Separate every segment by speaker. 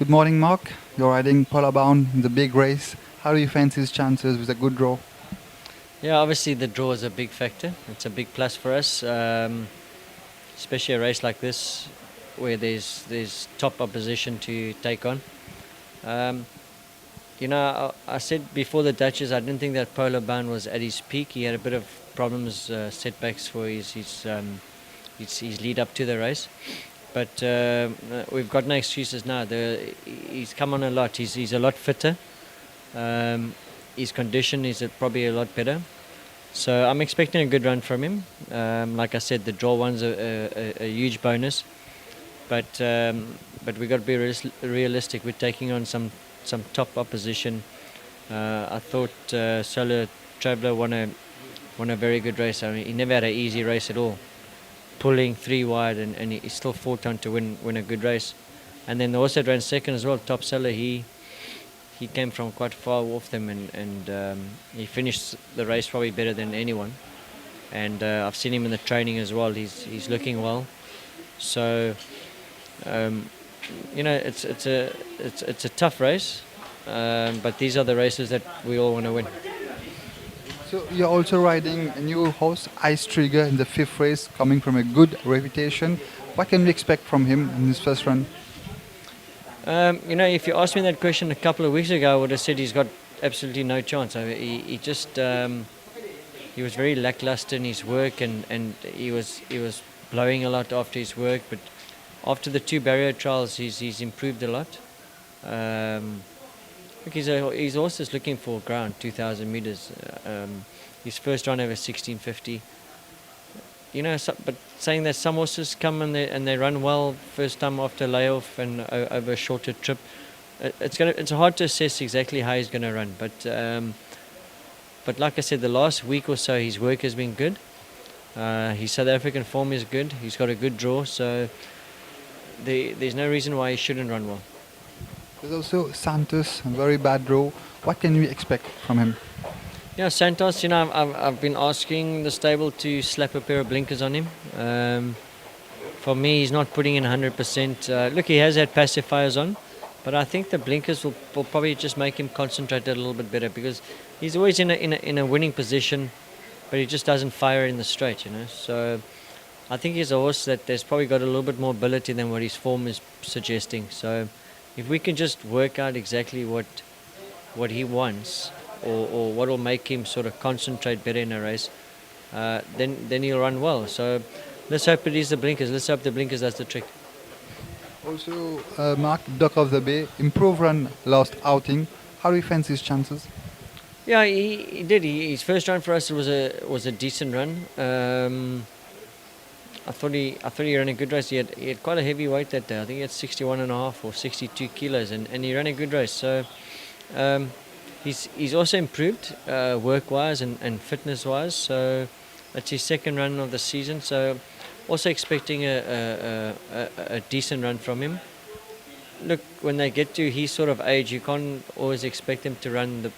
Speaker 1: Good morning, Mark. You're riding Polar Bound in the big race. How do you fancy his chances with a good draw?
Speaker 2: Yeah, obviously the draw is a big factor. It's a big plus for us, especially a race like this where there's top opposition to take on. Um, I said before the Duchess, I didn't think that Polar Bound was at his peak. He had a bit of problems, setbacks for his lead up to the race. But we've got no excuses now. He's come on a lot. He's a lot fitter. His condition is probably a lot better. So I'm expecting a good run from him. Like I said, the draw one's a huge bonus. But we got to be realistic. We're taking on some top opposition. I thought Solo Traveller won a very good race. I mean, he never had an easy race at all. Pulling 3 wide and he still fought on to win a good race. And then the horse that ran second as well, Top Seller, he came from quite far off them and he finished the race probably better than anyone. And I've seen him in the training as well. He's looking well. So it's a tough race, but these are the races that we all want to win.
Speaker 1: So you're also riding a new horse, Ice Trigger, in the 5th race, coming from a good reputation. What can we expect from him in his first run?
Speaker 2: If you asked me that question a couple of weeks ago, I would have said he's got absolutely no chance. I mean, he was very lackluster in his work, and he was blowing a lot after his work. But after the 2 barrier trials, he's improved a lot. He's also looking for ground, 2,000 meters. His first run over 1650. But saying that some horses come and they run well first time after layoff and over a shorter trip, it's hard to assess exactly how he's going to run. But like I said, the last week or so his work has been good. His South African form is good. He's got a good draw, so there's no reason why he shouldn't run well.
Speaker 1: There's also Santos, a very bad draw. What can we expect from him?
Speaker 2: Yeah, Santos, I've been asking the stable to slap a pair of blinkers on him. For me, he's not putting in 100%. Look, he has had pacifiers on, but I think the blinkers will probably just make him concentrate a little bit better because he's always in a winning position, but he just doesn't fire in the straight, So I think he's a horse that's probably got a little bit more ability than what his form is suggesting. So if we can just work out exactly what he wants or what will make him sort of concentrate better in a race, then he'll run well. So let's hope it is the blinkers. Let's hope the blinkers does the trick.
Speaker 1: Also, Mark, Dock of the Bay, improved run last outing. How do you fancy his chances?
Speaker 2: Yeah, he did. His first run for us was a decent run. I thought he ran a good race. He had quite a heavy weight that day. I think he had 61.5 or 62 kilos, and he ran a good race. So he's also improved work-wise and fitness-wise. So that's his second run of the season. So also expecting a decent run from him. Look, when they get to his sort of age, you can't always expect them to run the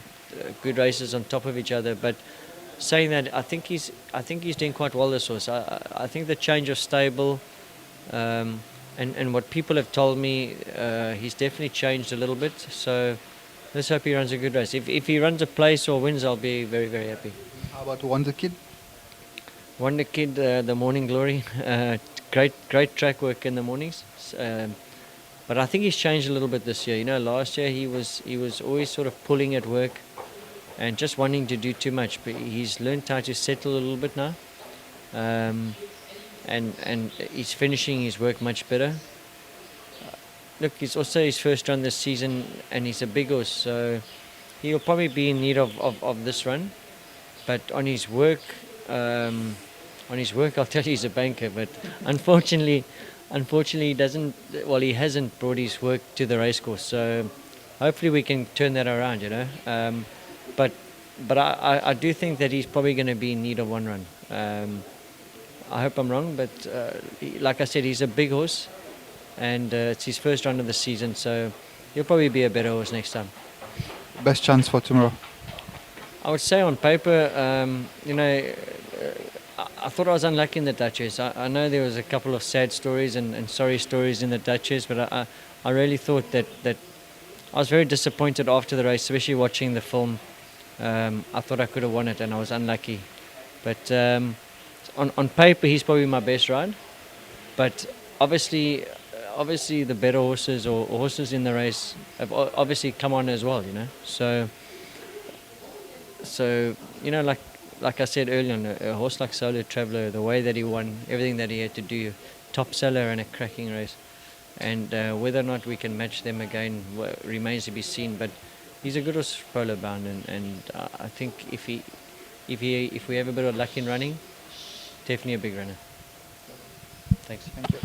Speaker 2: good races on top of each other, but saying that, I think he's doing quite well this horse. I think the change of stable and what people have told me, he's definitely changed a little bit. So let's hope he runs a good race. If he runs a place or wins, I'll be very, very happy.
Speaker 1: How about Wonder Kid?
Speaker 2: Wonder Kid, the Morning Glory, great track work in the mornings. But I think he's changed a little bit this year. Last year he was always sort of pulling at work and just wanting to do too much. But he's learned how to settle a little bit now, and he's finishing his work much better. Look, it's also his first run this season, and he's a big horse, so he'll probably be in need of this run. But on his work, I'll tell you he's a banker. But unfortunately, he hasn't brought his work to the racecourse. So hopefully we can turn that around, But I do think that he's probably going to be in need of one run. I hope I'm wrong, but like I said, he's a big horse, and it's his first run of the season, so he'll probably be a better horse next time.
Speaker 1: Best chance for tomorrow?
Speaker 2: I would say on paper, I thought I was unlucky in the Duchess. I know there was a couple of sad stories and sorry stories in the Duchess, but I really thought that I was very disappointed after the race, especially watching the film. I thought I could have won it, and I was unlucky. But on paper, he's probably my best ride. But obviously, the better horses or horses in the race have obviously come on as well. So like I said earlier, on, a horse like Solo Traveller, the way that he won, everything that he had to do, top seller and a cracking race. And whether or not we can match them again remains to be seen. But he's a good horse, polo bound, and I think if we have a bit of luck in running, definitely a big runner. Thanks.
Speaker 1: Thank you.